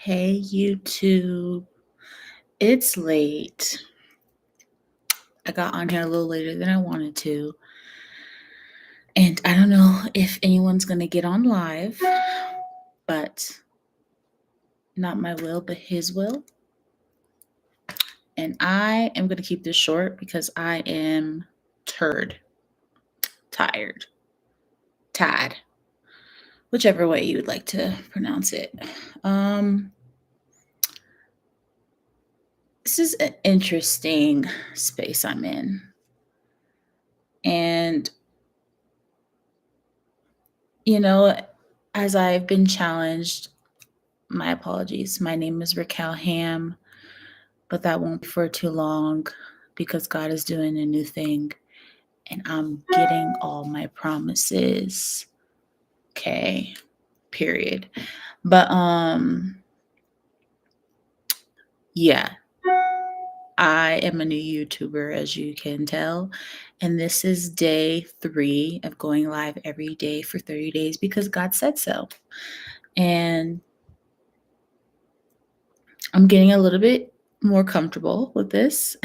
Hey, YouTube. It's late. I got on here a little later than I wanted to. And I don't know if anyone's going to get on live, but not my will, but his will. And I am going to keep this short because I am tired, whichever way you would like to pronounce it. This is an interesting space I'm in. And as I've been challenged, my apologies. My name is Raquel Ham, but that won't be for too long because God is doing a new thing and I'm getting all my promises. Okay, period. But yeah, I am a new YouTuber, as you can tell. And this is day 3 of going live every day for 30 days because God said so. And I'm getting a little bit more comfortable with this.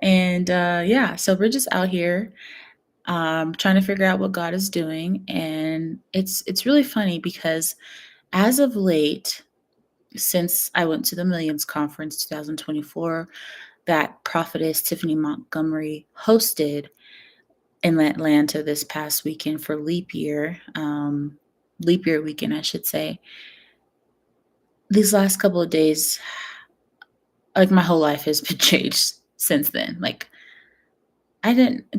And so we're just out here trying to figure out what God is doing. And it's really funny because as of late, since I went to the Millions Conference 2024, that prophetess Tiffany Montgomery hosted in Atlanta this past weekend for leap year weekend, I should say. These last couple of days, like my whole life has been changed since then. Like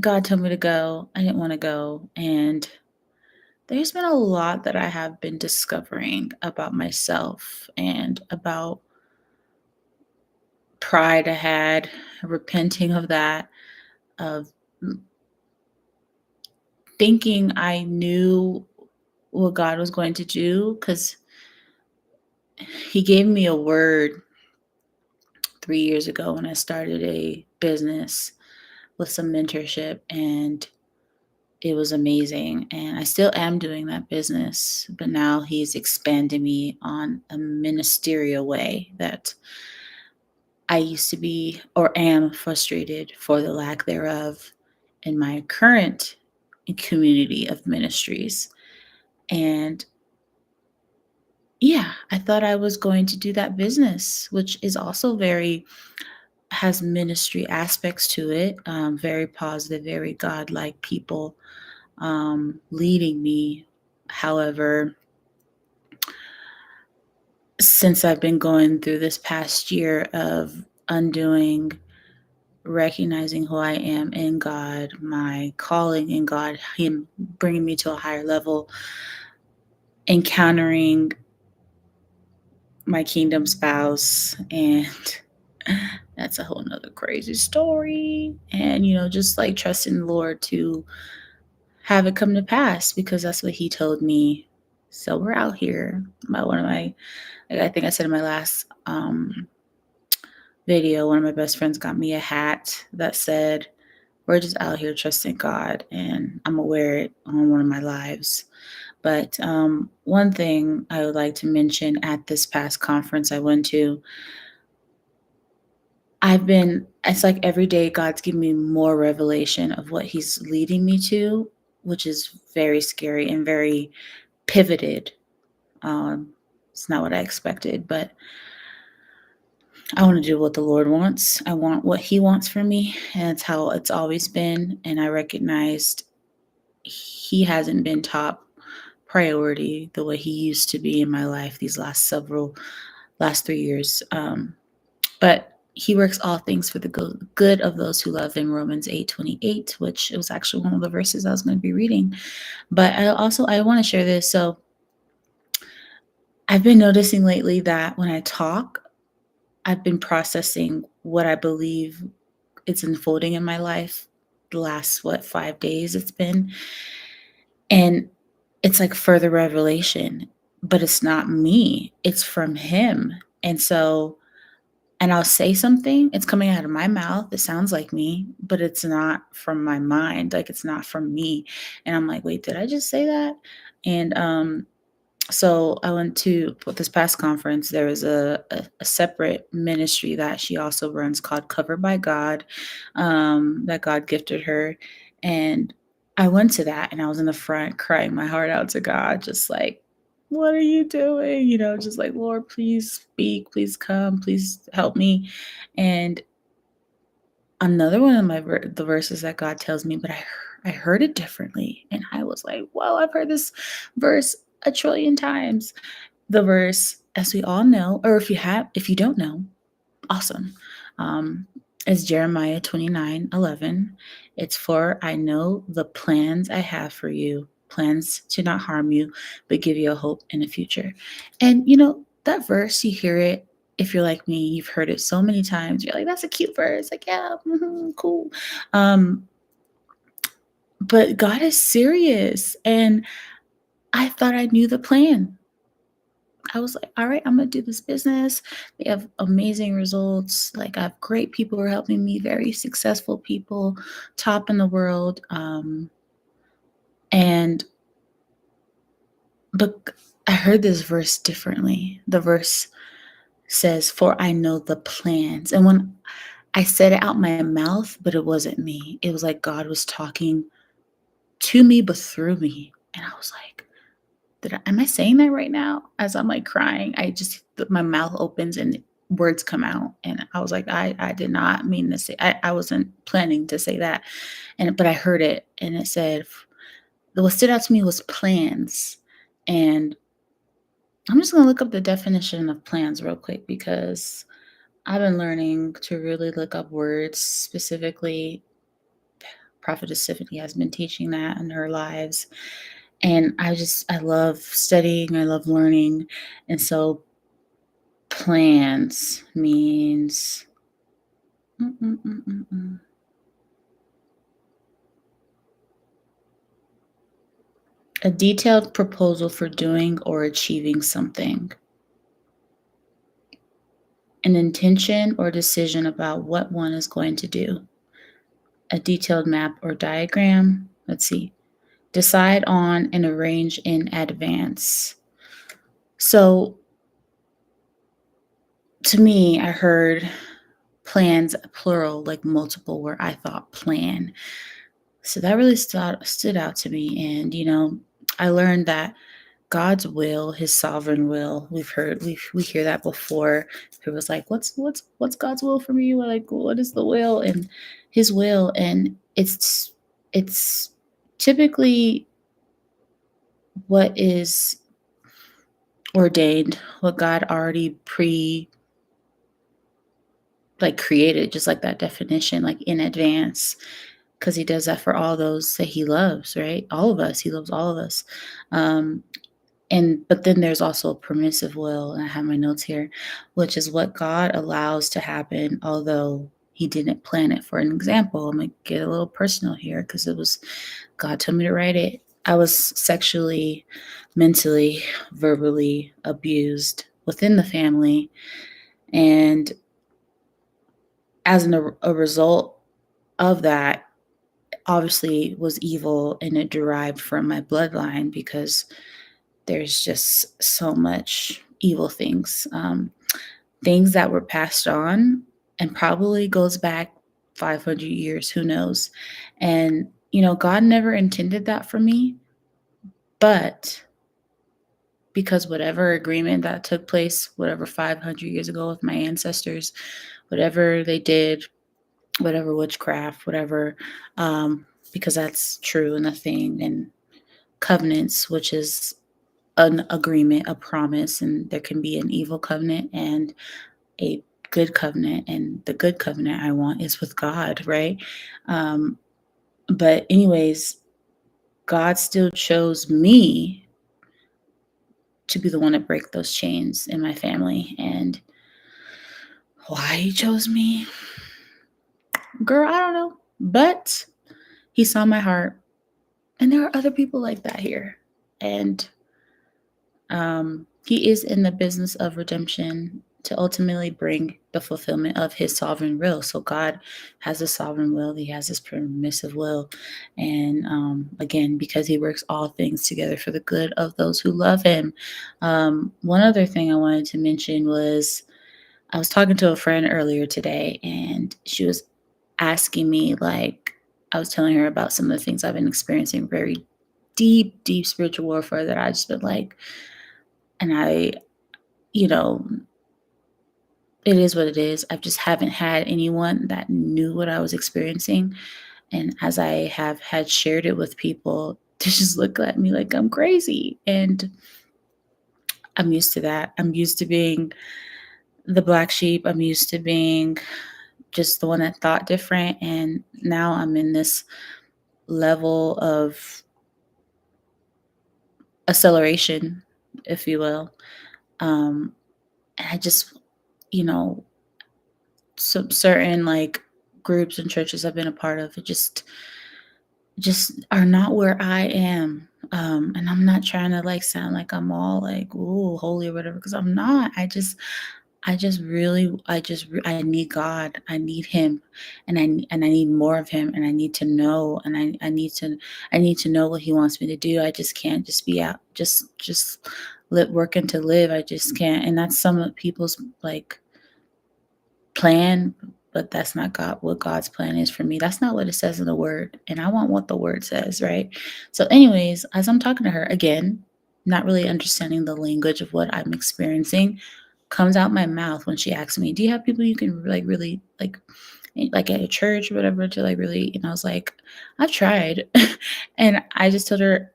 God told me to go. I didn't want to go. And there's been a lot that I have been discovering about myself and about pride I had, repenting of that, of thinking I knew what God was going to do because He gave me a word 3 years ago when I started a business with some mentorship, and it was amazing. And I still am doing that business, but now He's expanded me on a ministerial way that I used to be or am frustrated for the lack thereof in my current community of ministries. And yeah, I thought I was going to do that business, which is also has ministry aspects to it, very positive, very God-like people leading me. However, since I've been going through this past year of undoing, recognizing who I am in God, my calling in God, Him bringing me to a higher level, encountering my kingdom spouse, and that's a whole nother crazy story. And, just like trusting the Lord to have it come to pass because that's what He told me. So we're out here. I think I said in my last video, one of my best friends got me a hat that said, "We're just out here trusting God," and I'm gonna wear it on one of my lives. But one thing I would like to mention at this past conference I went to, it's like every day God's giving me more revelation of what He's leading me to, which is very scary and very pivoted. It's not what I expected, but I want to do what the Lord wants. I want what He wants for me, and it's how it's always been. And I recognized He hasn't been top priority the way He used to be in my life these last 3 years. But He works all things for the good of those who love Him, Romans 8:28, which it was actually one of the verses I was going to be reading. But I want to share this. So I've been noticing lately that when I talk, I've been processing what I believe it's unfolding in my life the last 5 days it's been. And it's like further revelation, but it's not me. It's from Him. And I'll say something, it's coming out of my mouth. It sounds like me, but it's not from my mind. Like it's not from me. And I'm like, wait, did I just say that? And So I went to this past conference. There was a separate ministry that she also runs called Covered by God, that God gifted her. And I went to that and I was in the front crying my heart out to God, just like, what are you doing? Just like, Lord, please speak, please come, please help me. And another one of the verses that God tells me, but I heard it differently. And I was like, whoa, I've heard this verse a trillion times. The verse, as we all know, or if you don't know, awesome, um, is Jeremiah 29:11. It's, "For I know the plans I have for you, plans to not harm you, but give you a hope in the future." And, that verse, you hear it, if you're like me, you've heard it so many times, you're like, "That's a cute verse." Like, "Yeah, mhm, cool." Um, but God is serious, and I thought I knew the plan. I was like, all right, I'm gonna do this business. They have amazing results. Like, I have great people who are helping me, very successful people, top in the world. And but I heard this verse differently. The verse says, "For I know the plans." And when I said it out my mouth, but it wasn't me. It was like God was talking to me, but through me. And I was like, am I saying that right now? As I'm like crying, my mouth opens and words come out. And I was like, I did not mean to say, I wasn't planning to say that. But I heard it and it said, what stood out to me was plans. And I'm just going to look up the definition of plans real quick because I've been learning to really look up words specifically. Prophetess Tiffany has been teaching that in her lives. And I love studying, I love learning. And so plans means mm, mm, mm, mm, mm. A detailed proposal for doing or achieving something. An intention or decision about what one is going to do. A detailed map or diagram. Let's see. Decide on and arrange in advance. So to me, I heard plans plural, like multiple, where I thought plan. So that really stood out to me. And I learned that God's will, his sovereign will, we hear that before. It was like, what's God's will for me? We're like, what is the will? And his will, and it's typically what is ordained, what God already like created, just like that definition, like in advance, because he does that for all those that he loves, right? All of us, he loves all of us. Um, but then there's also a permissive will, and I have my notes here, which is what God allows to happen, although he didn't plan it. For an example, I'm gonna get a little personal here because it was God told me to write it. I was sexually, mentally, verbally abused within the family, and as a result of that, obviously was evil, and it derived from my bloodline because there's just so much evil things, things that were passed on and probably goes back 500 years, who knows? And, God never intended that for me, but because whatever agreement that took place, whatever 500 years ago with my ancestors, whatever they did, whatever witchcraft, whatever, because that's true and a thing, and covenants, which is an agreement, a promise, and there can be an evil covenant and a good covenant. And the good covenant I want is with God, right? Um, but, anyways, God still chose me to be the one to break those chains in my family. And why he chose me, girl, I don't know. But he saw my heart. And there are other people like that here. And he is in the business of redemption. to ultimately bring the fulfillment of his sovereign will. So God has a sovereign will, he has his permissive will. And again, because he works all things together for the good of those who love him. One other thing I wanted to mention was I was talking to a friend earlier today, and she was asking me, like, I was telling her about some of the things I've been experiencing, very deep, deep spiritual warfare that I just been like, and you know, it is what it is. I just haven't had anyone that knew what I was experiencing. And as I have had shared it with people, they just look at me like I'm crazy. And I'm used to that. I'm used to being the black sheep. I'm used to being just the one that thought different. And now I'm in this level of acceleration, if you will. Um, and I just, you know, some certain like groups and churches I've been a part of, it just are not where I am. And I'm not trying to like sound like I'm all like, ooh, holy or whatever, because I'm not. I need God. I need him. And I need more of him, and I need to know, and I need to know what he wants me to do. I just can't just be out just working to live. I just can't. And that's some of people's like plan, but that's not God what God's plan is for me. That's not what it says in the word. And I want what the word says, right? So, anyways, as I'm talking to her again, not really understanding the language of what I'm experiencing, comes out my mouth when she asks me, "Do you have people you can like really like at a church or whatever to like really?" And I was like, "I've tried." And I just told her,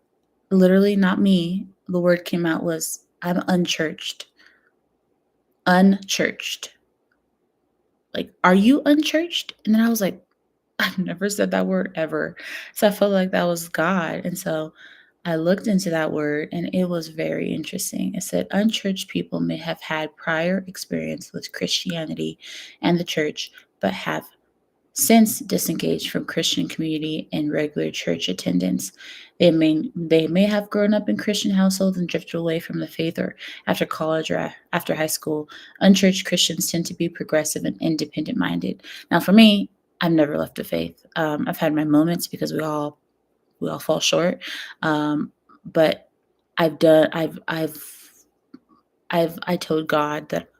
literally, not me. The word came out was, "I'm unchurched." Unchurched. Like, "Are you unchurched?" And then I was like, I've never said that word ever. So I felt like that was God. And so I looked into that word, and it was very interesting. It said unchurched people may have had prior experience with Christianity and the church, but have since disengaged from Christian community and regular church attendance. They may have grown up in Christian households and drifted away from the faith or after college or after high school. Unchurched Christians tend to be progressive and independent minded. Now, for me, I've never left the faith. I've had my moments because we all fall short. But I've done. I told God that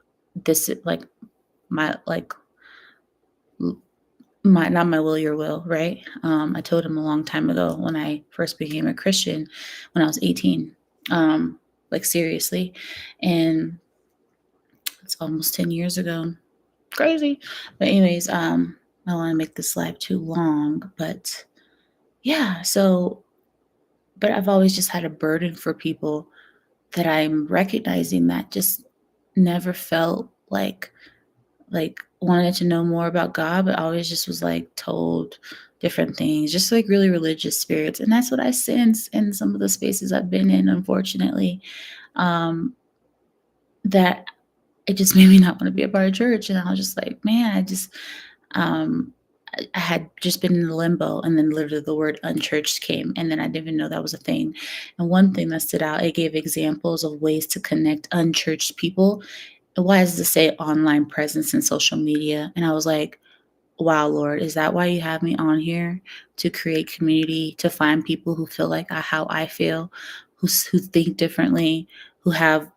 this is like my like my not my will, your will, right? I told him a long time ago when I first became a Christian when I was 18, like seriously. And it's almost 10 years ago. Crazy. But anyways, I don't want to make this live too long, but yeah, so but I've always just had a burden for people that I'm recognizing that just never felt like wanted to know more about God, but always just was like told different things, just like really religious spirits. And that's what I sense in some of the spaces I've been in, unfortunately. Um, that it just made me not want to be a part of church. And I was just like, man, um I had just been in limbo, and then literally the word unchurched came, and then I didn't even know that was a thing. And one thing that stood out, it gave examples of ways to connect unchurched people. And why does it say online presence and social media? And I was like, wow, Lord, is that why you have me on here? To create community, to find people who feel like how I feel, who think differently, who have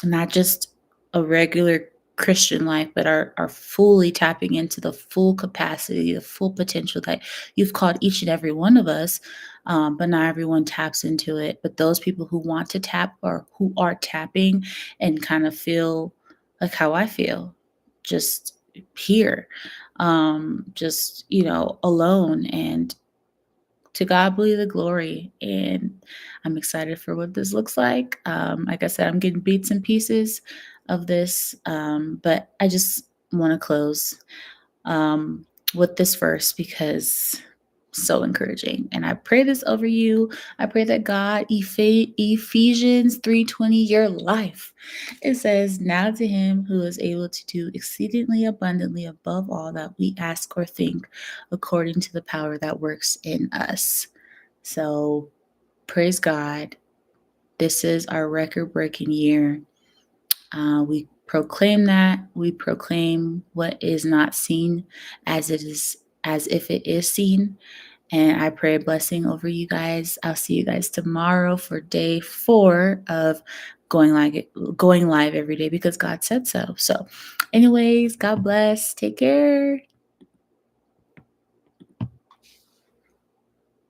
not just a regular Christian life, but are fully tapping into the full capacity, the full potential that you've called each and every one of us. But not everyone taps into it. But those people who want to tap, or who are tapping and kind of feel like how I feel, just here, just, alone. And to God be the glory. And I'm excited for what this looks like. Like I said, I'm getting bits and pieces of this, but I just want to close um, with this verse because so encouraging. And I pray this over you. I pray that God, Ephesians 3:20, your life. It says, now to him who is able to do exceedingly abundantly above all that we ask or think, according to the power that works in us. So praise God. This is our record breaking year. We proclaim that. We proclaim what is not seen as it is, as if it is seen. And I pray a blessing over you guys. I'll see you guys tomorrow for day 4 of going live every day because God said so. So, anyways, God bless. Take care.